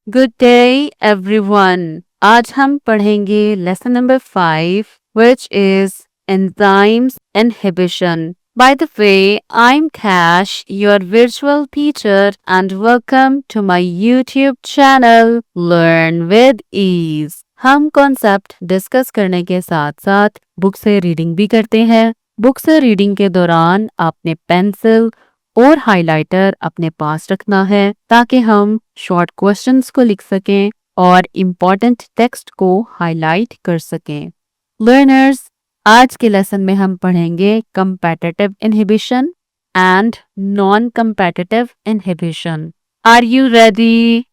Good day everyone. आज हम पढ़ेंगे lesson number 5 which is enzymes inhibition. By the way, I'm Cash, your virtual teacher and welcome to my YouTube channel Learn with Ease. हम concept discuss करने के साथ साथ book से reading भी करते हैं। बुक से रीडिंग के दौरान आपने पेंसिल और हाइलाइटर अपने पास रखना है ताकि हम शॉर्ट क्वेश्चंस को लिख सकें और इम्पोर्टेंट टेक्स्ट को हाईलाइट कर सकें। लर्नर्स, आज के लेसन में हम पढ़ेंगे competitive inhibition and non competitive inhibition. Are you ready?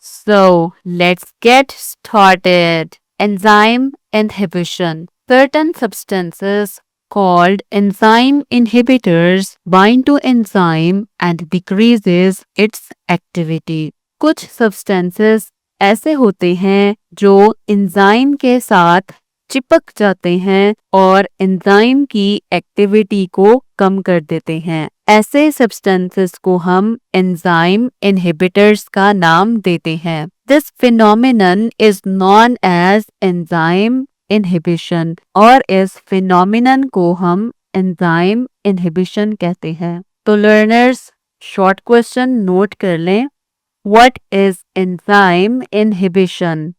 So, let's get started. Enzyme inhibition. Certain substances called enzyme inhibitors bind to enzyme and decreases its activity. कुछ substances ऐसे होते हैं जो enzyme के साथ चिपक जाते हैं और एंजाइम की एक्टिविटी को कम कर देते हैं। ऐसे सब्सटेंसेस को हम एंजाइम इनहिबिटर्स का नाम देते हैं। This phenomenon is known as enzyme inhibition और इस फिनोमिनन को हम एंजाइम इनहिबिशन कहते हैं। तो लर्नर्स, शॉर्ट क्वेश्चन नोट कर लें। व्हाट इज एंजाइम इनहिबिशन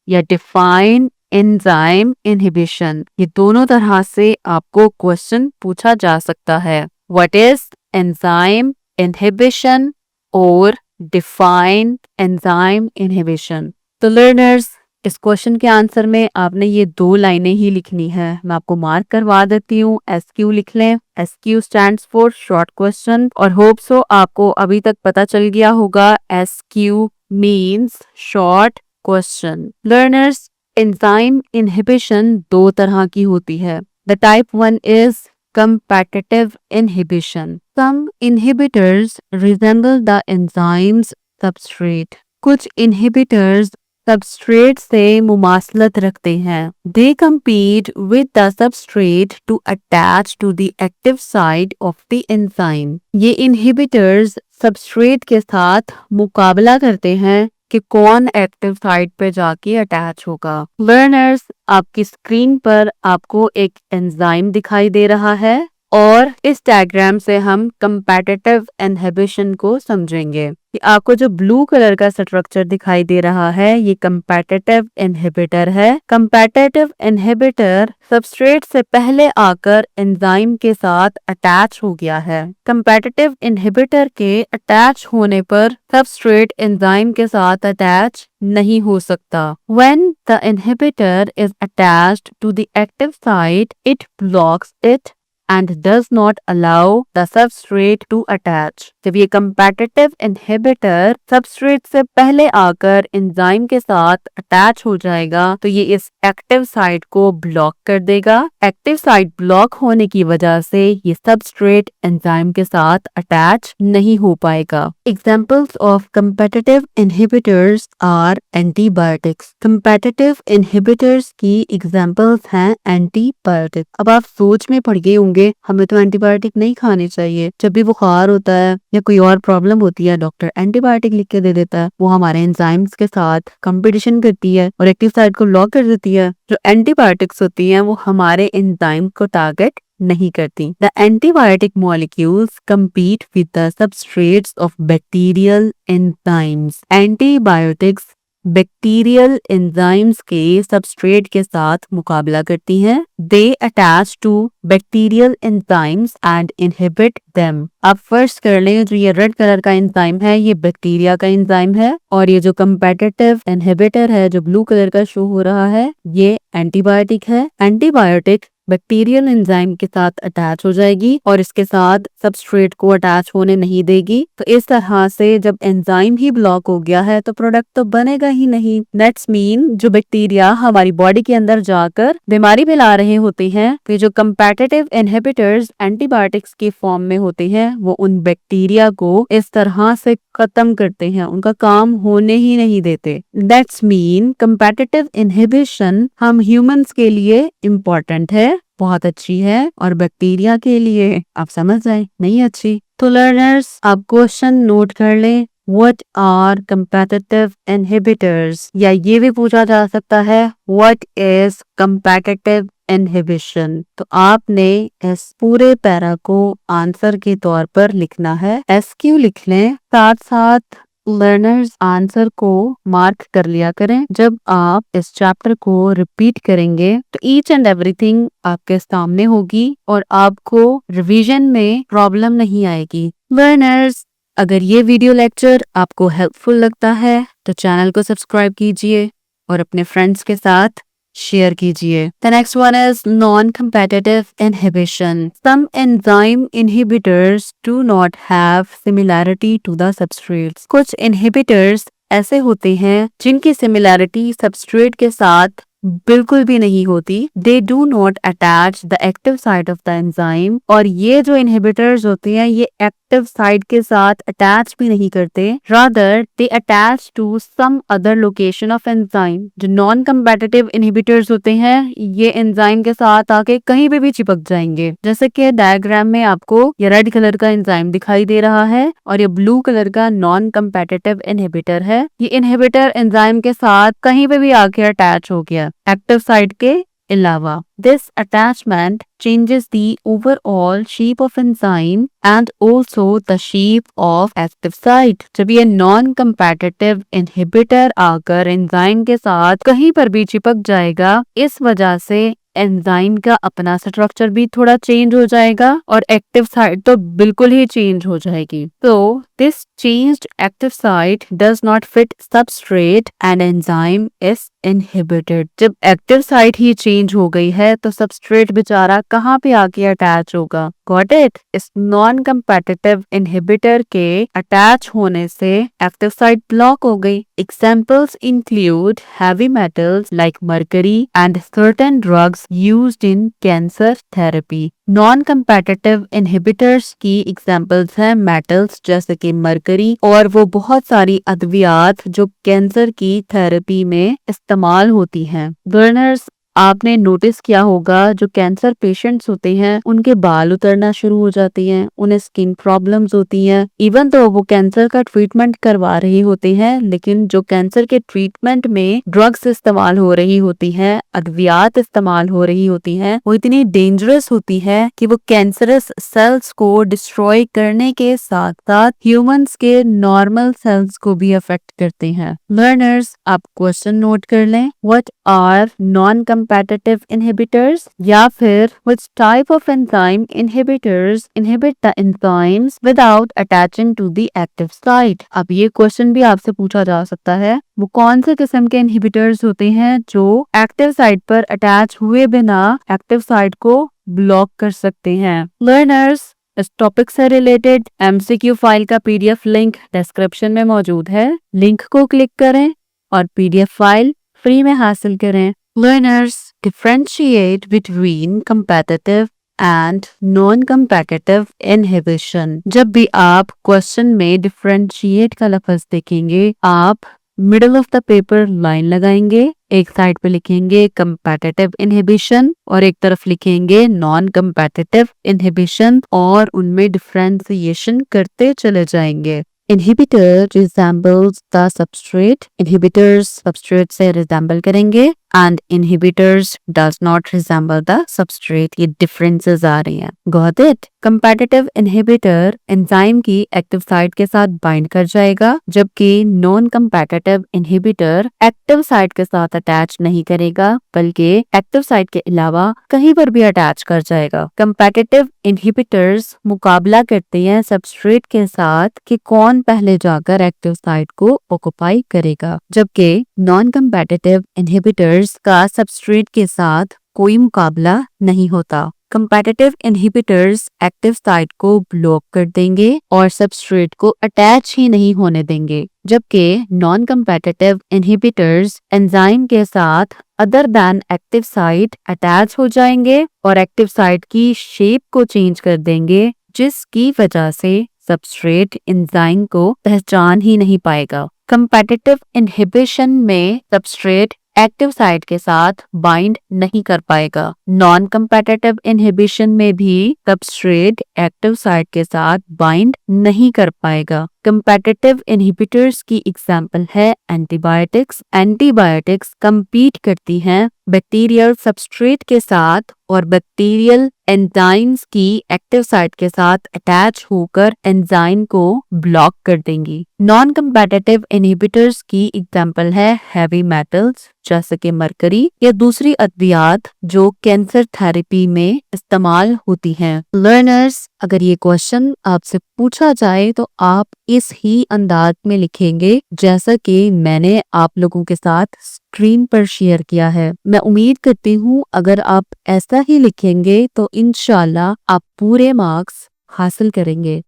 या डिफाइन एंजाइम इनहिबिशन? ये दोनों तरह से आपको क्वेश्चन पूछा जा सकता है। व्हाट इज एंजाइम इनहिबिशन और डिफाइन एंजाइम इनहिबिशन। तो लर्नर्स, इस क्वेश्चन के आंसर में आपने ये 2 लाइनें ही लिखनी है। मैं आपको मार्क करवा देती हूँ। SQ लिख लें। SQ stands for short question और होप सो आपको अभी तक पता चल गया होगा SQ means short question. Learners, enzyme inhibition 2 तरह की होती है। The type 1 is competitive inhibition. Some inhibitors resemble the enzyme's substrate. कुछ inhibitors substrate से मुमासलत रखते हैं। They compete with the substrate to attach to the active site of the enzyme. ये inhibitors substrate के साथ मुकाबला करते हैं कि कौन एक्टिव साइट पे जाके अटैच होगा। लर्नर्स, आपकी स्क्रीन पर आपको एक एंजाइम दिखाई दे रहा है और इस डायग्राम से हम कंपेटिटिव इनहिबिशन को समझेंगे। कि आपको जो ब्लू कलर का स्ट्रक्चर दिखाई दे रहा है ये कंपेटिटिव इनहिबिटर है। कंपेटिटिव इनहिबिटर सबस्ट्रेट से पहले आकर एंजाइम के साथ अटैच हो गया है। कंपेटिटिव इनहिबिटर के अटैच होने पर सबस्ट्रेट एंजाइम के साथ अटैच नहीं हो सकता। When the inhibitor is attached to the active site, it blocks it and does not allow the substrate to attach. जब ये competitive inhibitor substrate से पहले आकर एंजाइम के साथ अटैच हो जाएगा तो ये इस एक्टिव साइट को ब्लॉक कर देगा। एक्टिव साइट ब्लॉक होने की वजह से ये सबस्ट्रेट एंजाइम के साथ अटैच नहीं हो पाएगा। Examples of competitive inhibitors are antibiotics. Competitive inhibitors की examples हैं antibiotics। अब आप सोच में पड़ गए होंगे हमें तो एंटीबायोटिक नहीं खाने चाहिए। जब भी बुखार होता है या कोई और प्रॉब्लम होती है डॉक्टर एंटीबायोटिक लिख के दे देता है। वो हमारे एंजाइम्स के साथ कंपटीशन करती है और एक्टिव साइट को ब्लॉक कर देती है। जो एंटीबायोटिक्स होती हैं वो हमारे एंजाइम को टारगेट नहीं करती। The antibiotic molecules compete with the substrates of bacterial enzymes. Antibiotics bacterial enzymes के सबस्ट्रेट के साथ मुकाबला करती हैं। They attach to bacterial enzymes and inhibit them. आप फर्स्ट कर लें, जो ये रेड कलर का एंजाइम है ये बैक्टीरिया का एंजाइम है और ये जो कंपेटिटिव इनहिबिटर है जो ब्लू कलर का शो हो रहा है ये एंटीबायोटिक है। एंटीबायोटिक बैक्टीरियल एंजाइम के साथ अटैच हो जाएगी और इसके साथ सबस्ट्रेट को अटैच होने नहीं देगी। तो इस तरह से जब एंजाइम ही ब्लॉक हो गया है तो प्रोडक्ट तो बनेगा ही नहीं। दैट्स मीन जो बैक्टीरिया हमारी बॉडी के अंदर जाकर बीमारी फैला रहे होते हैं तो जो कंपेटिटिव इनहिबिटर्स एंटीबायोटिक्स के फॉर्म में होते हैं वो उन बैक्टीरिया को इस तरह से खत्म करते हैं, उनका काम होने ही नहीं देते। दैट्स मीन कंपेटिटिव इनहिबिशन हम ह्यूमंस के लिए इम्पोर्टेंट है, बहुत अच्छी है और बैक्टीरिया के लिए आप समझ जाए नहीं अच्छी। तो लर्नर्स, आप क्वेश्चन नोट कर लें। What are competitive inhibitors? या ये भी पूछा जा सकता है What is competitive inhibition? तो आपने इस पूरे पैरा को आंसर के तौर पर लिखना है। SQ लिख लें, साथ साथ लर्नर्स आंसर को मार्क कर लिया करें। जब आप इस चैप्टर को रिपीट करेंगे तो ईच एंड एवरीथिंग आपके सामने होगी और आपको रिवीजन में प्रॉब्लम नहीं आएगी। लर्नर्स, अगर ये वीडियो लेक्चर आपको हेल्पफुल लगता है तो चैनल को सब्सक्राइब कीजिए और अपने फ्रेंड्स के साथ शेयर कीजिए। The next one is non-competitive inhibition. Some enzyme inhibitors do not have similarity to the substrates. कुछ inhibitors ऐसे होते हैं जिनकी similarity substrate के साथ बिल्कुल भी नहीं होती। They do not attach the active site of the enzyme. और ये जो inhibitors होते हैं ये active site के साथ attach भी नहीं करते। Rather, they attach to some other location of enzyme. जो non-competitive inhibitors होते हैं ये enzyme के साथ आके कहीं पे भी चिपक जाएंगे। जैसे कि डायग्राम में आपको ये रेड कलर का एंजाइम दिखाई दे रहा है और ये ब्लू कलर का non-competitive inhibitor है। ये inhibitor एंजाइम के साथ कहीं पे भी आके अटैच हो गया एक्टिव साइट के अलावा। This attachment changes the overall shape of enzyme and also the shape of active site. जब ये non-competitive inhibitor आकर एंजाइम के साथ कहीं पर भी चिपक जाएगा, इस वजह से एंजाइम का अपना स्ट्रक्चर भी थोड़ा चेंज हो जाएगा और एक्टिव साइट तो बिल्कुल ही चेंज हो जाएगी। तो this changed active site does not fit substrate and enzyme is inhibited. जब एक्टिव साइट ही चेंज हो गई है तो सबस्ट्रेट बेचारा कहाँ पे आके अटैच होगा। Got it? इस नॉन कंपेटिटिव इनहिबिटर के अटैच होने से एक्टिव साइट ब्लॉक हो गई। Examples include heavy metals like mercury and certain drugs used in cancer therapy. Non-competitive inhibitors की examples हैं metals जैसे कि mercury और वो बहुत सारी अद्वियात जो कैंसर की थेरेपी में इस्तेमाल होती हैं। Learners, आपने नोटिस किया होगा जो कैंसर पेशेंट्स होते हैं उनके बाल उतरना शुरू हो जाती हैं, उन्हें स्किन प्रॉब्लम्स होती हैं। इवन तो वो कैंसर का ट्रीटमेंट करवा रही होती हैं, लेकिन जो कैंसर के ट्रीटमेंट में ड्रग्स इस्तेमाल हो रही होती हैं, अद्वियात इस्तेमाल हो रही होती हैं, वो इतनी डेंजरस होती है कि वो कैंसरस सेल्स को डिस्ट्रॉय करने के साथ साथ ह्यूमंस के नॉर्मल सेल्स को भी अफेक्ट करते हैं। लर्नर्स, आप क्वेश्चन नोट कर लें। What are non competitive inhibitors या फिर which type of enzyme inhibitors inhibit the enzymes without attaching to the active site। अब ये क्वेश्चन भी आपसे पूछा जा सकता है, वो कौन से किस्म के inhibitors होते हैं जो एक्टिव साइट पर अटैच हुए बिना एक्टिव साइट को ब्लॉक कर सकते हैं। लर्नर्स, इस टॉपिक से रिलेटेड MCQ फाइल का PDF लिंक डिस्क्रिप्शन में मौजूद है। लिंक को क्लिक करें और PDF फाइल फ्री में हासिल करें। Learners, differentiate between competitive and non-competitive inhibition। जब भी आप क्वेश्चन में differentiate का लफ्ज देखेंगे, आप middle of the paper line लगाएंगे, एक साइड पे लिखेंगे competitive inhibition और एक तरफ लिखेंगे non-competitive inhibition और उनमें differentiation करते चले जाएंगे। Inhibitor resembles the substrate. Inhibitors substrate से resemble करेंगे and inhibitors does not resemble the substrate। ये differences आ रही हैं। Got it? Competitive inhibitor enzyme की एक्टिव साइट के साथ बाइंड कर जाएगा, जबकि non-competitive inhibitor एक्टिव साइट के साथ अटैच नहीं करेगा, बल्कि एक्टिव साइट के अलावा कहीं पर भी अटैच कर जाएगा। Competitive inhibitors मुकाबला करते हैं सबस्ट्रेट के साथ कि कौन पहले जाकर एक्टिव साइट को ऑक्युपाई करेगा, जबकि non-competitive inhibitors का सबस्ट्रेट के साथ कोई मुकाबला नहीं होता। कंपेटिटिव इनहिबिटर्स एक्टिव साइट को ब्लॉक कर देंगे और सबस्ट्रेट को अटैच ही नहीं होने देंगे, जबकि नॉन कंपेटिटिव इनहिबिटर्स एंजाइम के साथ other than active site attach हो जाएंगे और एक्टिव साइट की शेप को चेंज कर देंगे, जिसकी वजह से सबस्ट्रेट एंजाइम को पहचान ही नहीं पाएगा। कंपेटिटिव इनहिबिशन में सबस्ट्रेट एक्टिव साइट के साथ बाइंड नहीं कर पाएगा। नॉन कंपेटिटिव इनहिबिशन में भी सबस्ट्रेट एक्टिव साइट के साथ बाइंड नहीं कर पाएगा। कंपेटिटिव इनहिबिटर्स की एग्जाम्पल है एंटीबायोटिक्स। एंटीबायोटिक्स compete करती हैं बैक्टीरियल सबस्ट्रेट के साथ और बैक्टीरियल एंजाइम्स की एक्टिव साइट के साथ अटैच होकर एंजाइम को ब्लॉक कर देंगी। नॉन कंपेटिटिव इनहिबिटर्स की एग्जाम्पल है हैवी मेटल्स जैसे कि मरकरी या दूसरी अद्वियात जो कैंसर थेरेपी में इस्तेमाल होती हैं। लर्नर्स, अगर ये क्वेश्चन आपसे पूछा जाए तो आप इस ही अंदाज में लिखेंगे जैसा कि मैंने आप लोगों के साथ स्क्रीन पर शेयर किया है। मैं उम्मीद करती हूँ अगर आप ऐसा ही लिखेंगे तो इंशाल्लाह आप पूरे मार्क्स हासिल करेंगे।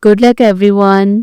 Good luck everyone.